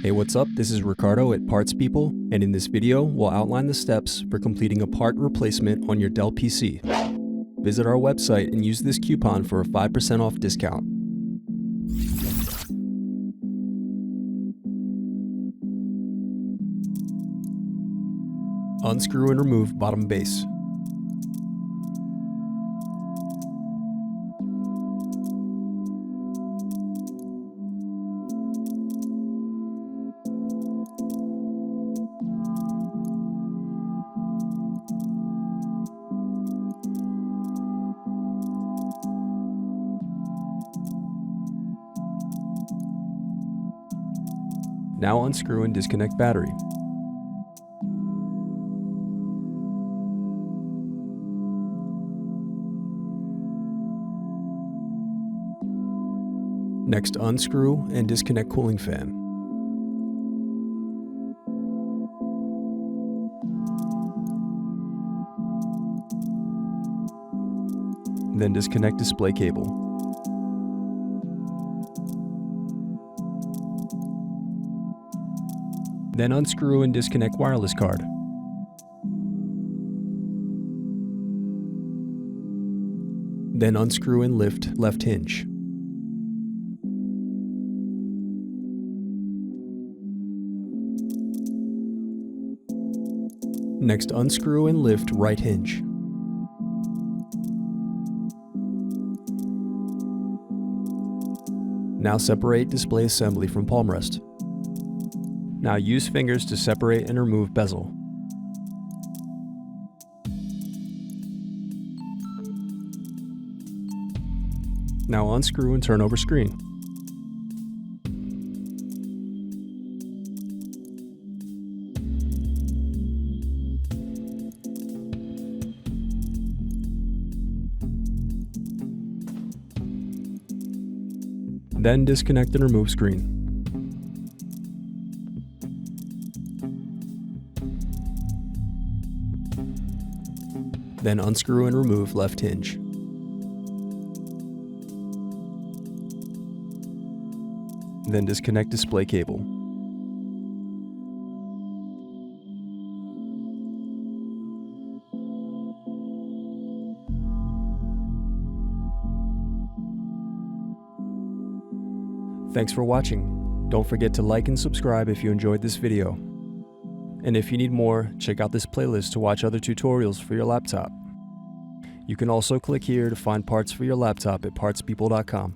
Hey, what's up? This is Ricardo at Parts People, and in this video, we'll outline the steps for completing a part replacement on your Dell PC. Visit our website and use this coupon for a 5% off discount. Unscrew and remove bottom base. Now unscrew and disconnect battery. Next, unscrew and disconnect cooling fan. Then disconnect display cable. Then unscrew and disconnect wireless card. Then unscrew and lift left hinge. Next, unscrew and lift right hinge. Now separate display assembly from palm rest. Now use fingers to separate and remove bezel. Now unscrew and turn over screen. Then disconnect and remove screen. Then unscrew and remove left hinge. Then disconnect display cable. Thanks for watching. Don't forget to like and subscribe if you enjoyed this video. And if you need more, check out this playlist to watch other tutorials for your laptop. You can also click here to find parts for your laptop at partspeople.com.